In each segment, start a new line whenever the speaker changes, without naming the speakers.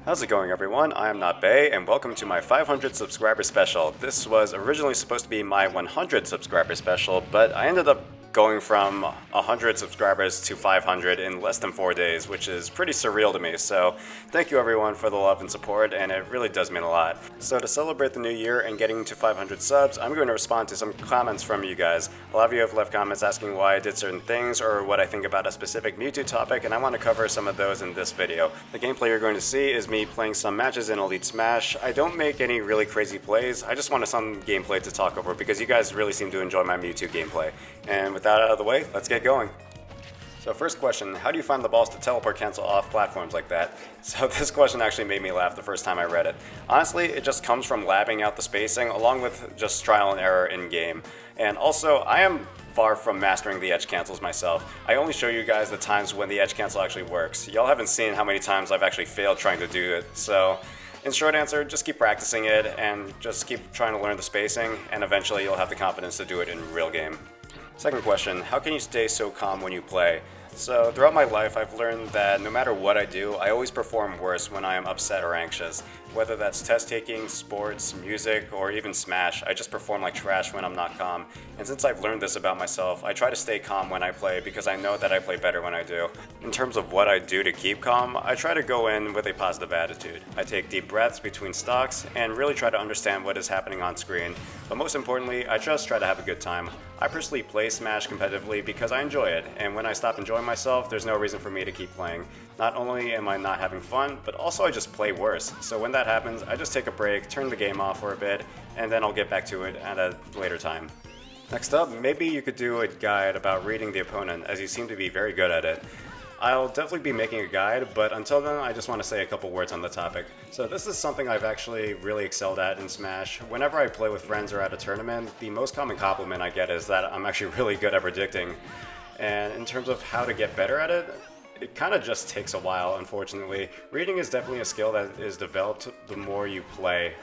How's it going, everyone? I am NotBae, and welcome to my 500 subscriber special. This was originally supposed to be my 100 subscriber special, but I ended up going from 100 subscribers to 500 in less than 4 days, which is pretty surreal to me. So thank you everyone for the love and support, and it really does mean a lot. So to celebrate the new year and getting to 500 subs, I'm going to respond to some comments from you guys. A lot of you have left comments asking why I did certain things or what I think about a specific Mewtwo topic, and I want to cover some of those in this video. The gameplay you're going to see is me playing some matches in Elite Smash. I don't make any really crazy plays, I just wanted some gameplay to talk over because you guys really seem to enjoy my Mewtwo gameplay. And with that out of the way, let's get going. So first question, how do you find the balls to teleport cancel off platforms like that? So this question actually made me laugh the first time I read it. Honestly, it just comes from labbing out the spacing along with just trial and error in game. And also, I am far from mastering the edge cancels myself. I only show you guys the times when the edge cancel actually works. Y'all haven't seen how many times I've actually failed trying to do it. So in short answer, just keep practicing it and just keep trying to learn the spacing, and eventually you'll have the confidence to do it in real game. Second question, how can you stay so calm when you play? So throughout my life, I've learned that no matter what I do, I always perform worse when I am upset or anxious. Whether that's test taking, sports, music, or even Smash, I just perform like trash when I'm not calm. And since I've learned this about myself, I try to stay calm when I play because I know that I play better when I do. In terms of what I do to keep calm, I try to go in with a positive attitude. I take deep breaths between stocks and really try to understand what is happening on screen. But most importantly, I just try to have a good time. I personally play Smash competitively because I enjoy it, and when I stop enjoying myself, there's no reason for me to keep playing. Not only am I not having fun, but also I just play worse. So when that happens, I just take a break, turn the game off for a bit, and then I'll get back to it at a later time. Next up, maybe you could do a guide about reading the opponent, as you seem to be very good at it. I'll definitely be making a guide, but until then, I just want to say a couple words on the topic. So this is something I've actually really excelled at in Smash. Whenever I play with friends or at a tournament, the most common compliment I get is that I'm actually really good at predicting. And in terms of how to get better at it, it kind of just takes a while, unfortunately. Reading is definitely a skill that is developed the more you play.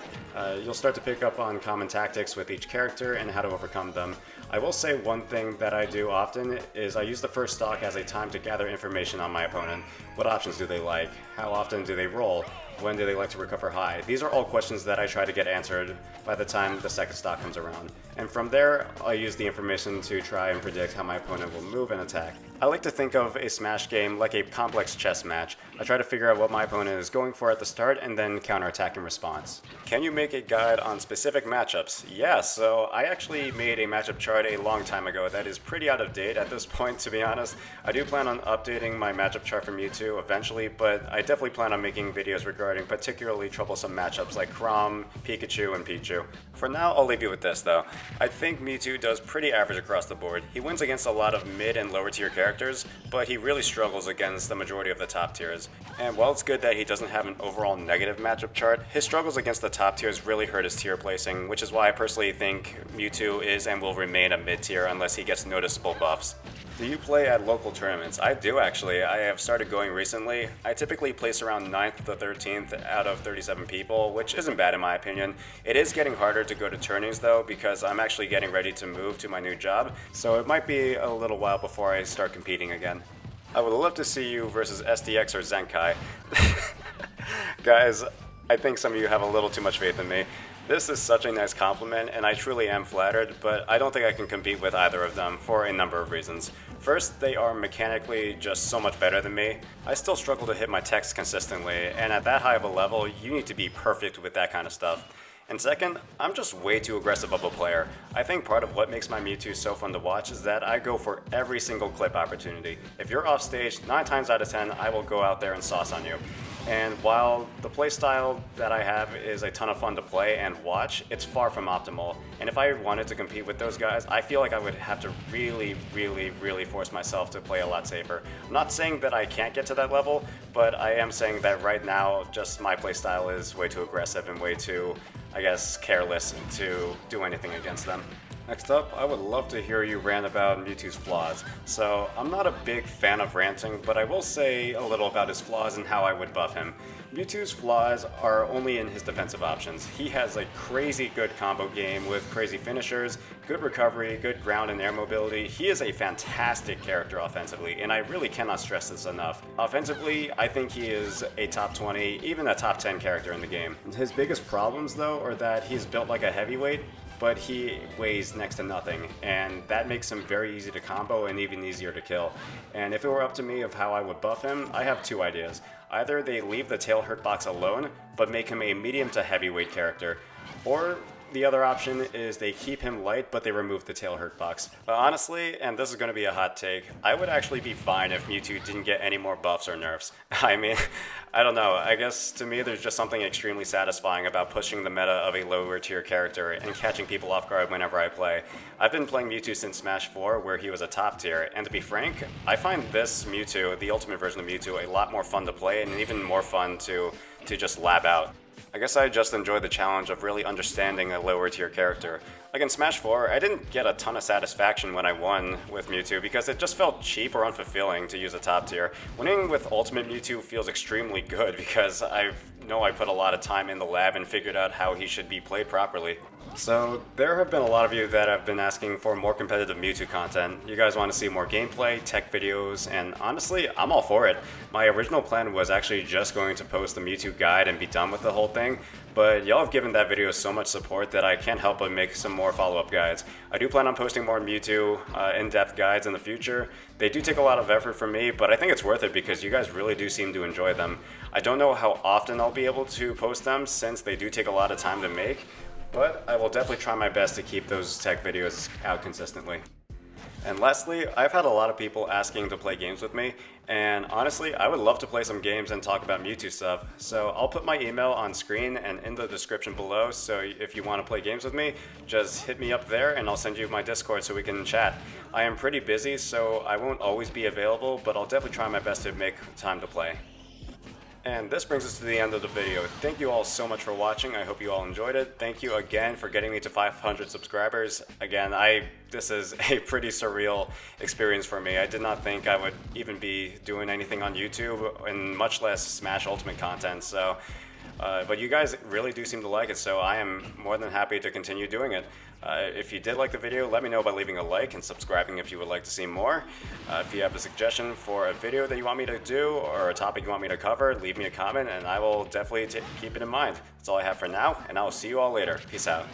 You'll start to pick up on common tactics with each character and how to overcome them. I will say one thing that I do often is I use the first stock as a time to gather information on my opponent. What options do they like? How often do they roll? When do they like to recover high? These are all questions that I try to get answered by the time the second stock comes around. And from there, I use the information to try and predict how my opponent will move and attack. I like to think of a Smash game like a complex chess match. I try to figure out what my opponent is going for at the start and then counterattack in response. Can you make a guide on specific matchups? Yeah, so I actually made a matchup chart a long time ago that is pretty out of date at this point, to be honest. I do plan on updating my matchup chart for Mewtwo eventually, but I definitely plan on making videos regarding particularly troublesome matchups like Chrom, Pikachu, and Pichu. For now, I'll leave you with this though. I think Mewtwo does pretty average across the board. He wins against a lot of mid and lower tier characters, but he really struggles against the majority of the top tiers. And while it's good that he doesn't have an overall negative matchup chart, his struggles against the top tiers really hurt his tier placing, which is why I personally think Mewtwo is and will remain a mid tier unless he gets noticeable buffs. Do you play at local tournaments? I do actually. I have started going recently. I typically place around 9th to 13th out of 37 people, which isn't bad in my opinion. It is getting harder to go to tourneys though because I'm actually getting ready to move to my new job, so it might be a little while before I start competing again. I would love to see you versus SDX or Zenkai. Guys, I think some of you have a little too much faith in me. This is such a nice compliment, and I truly am flattered, but I don't think I can compete with either of them for a number of reasons. First, they are mechanically just so much better than me. I still struggle to hit my text consistently, and at that high of a level, you need to be perfect with that kind of stuff. And second, I'm just way too aggressive of a player. I think part of what makes my Mewtwo so fun to watch is that I go for every single clip opportunity. If you're off stage, 9 times out of 10, I will go out there and sauce on you. And while the playstyle that I have is a ton of fun to play and watch, it's far from optimal. And if I wanted to compete with those guys, I feel like I would have to really force myself to play a lot safer. I'm not saying that I can't get to that level, but I am saying that right now, just my playstyle is way too aggressive and way too, I guess, careless to do anything against them. Next up, I would love to hear you rant about Mewtwo's flaws. So, I'm not a big fan of ranting, but I will say a little about his flaws and how I would buff him. Mewtwo's flaws are only in his defensive options. He has a crazy good combo game with crazy finishers, good recovery, good ground and air mobility. He is a fantastic character offensively, and I really cannot stress this enough. Offensively, I think he is a top 20, even a top 10 character in the game. His biggest problems, though, are that he's built like a heavyweight, but he weighs next to nothing, and that makes him very easy to combo and even easier to kill. And if it were up to me of how I would buff him, I have two ideas. Either they leave the tail hurt box alone, but make him a medium to heavyweight character, or the other option is they keep him light, but they remove the tail hurt box. But honestly, and this is going to be a hot take, I would actually be fine if Mewtwo didn't get any more buffs or nerfs. I mean, I don't know, I guess to me there's just something extremely satisfying about pushing the meta of a lower tier character and catching people off guard whenever I play. I've been playing Mewtwo since Smash 4, where he was a top tier, and to be frank, I find this Mewtwo, the ultimate version of Mewtwo, a lot more fun to play and even more fun to just lab out. I guess I just enjoy the challenge of really understanding a lower tier character. Like in Smash 4, I didn't get a ton of satisfaction when I won with Mewtwo because it just felt cheap or unfulfilling to use a top tier. Winning with Ultimate Mewtwo feels extremely good because I know I put a lot of time in the lab and figured out how he should be played properly. So there have been a lot of you that have been asking for more competitive Mewtwo content. You guys want to see more gameplay, tech videos, and honestly, I'm all for it. My original plan was actually just going to post the Mewtwo guide and be done with the whole thing, but y'all have given that video so much support that I can't help but make some more follow-up guides. I do plan on posting more Mewtwo in-depth guides in the future. They do take a lot of effort from me, but I think it's worth it because you guys really do seem to enjoy them. I don't know how often I'll be able to post them since they do take a lot of time to make, but I will definitely try my best to keep those tech videos out consistently. And lastly, I've had a lot of people asking to play games with me, and honestly, I would love to play some games and talk about Mewtwo stuff. So I'll put my email on screen and in the description below, so if you want to play games with me, just hit me up there and I'll send you my Discord so we can chat. I am pretty busy, so I won't always be available, but I'll definitely try my best to make time to play. And this brings us to the end of the video. Thank you all so much for watching. I hope you all enjoyed it. Thank you again for getting me to 500 subscribers. Again, this is a pretty surreal experience for me. I did not think I would even be doing anything on YouTube, and much less Smash Ultimate content. So, but you guys really do seem to like it, so I am more than happy to continue doing it. If you did like the video, let me know by leaving a like and subscribing if you would like to see more. If you have a suggestion for a video that you want me to do or a topic you want me to cover, leave me a comment and I will definitely keep it in mind. That's all I have for now, and I will see you all later. Peace out.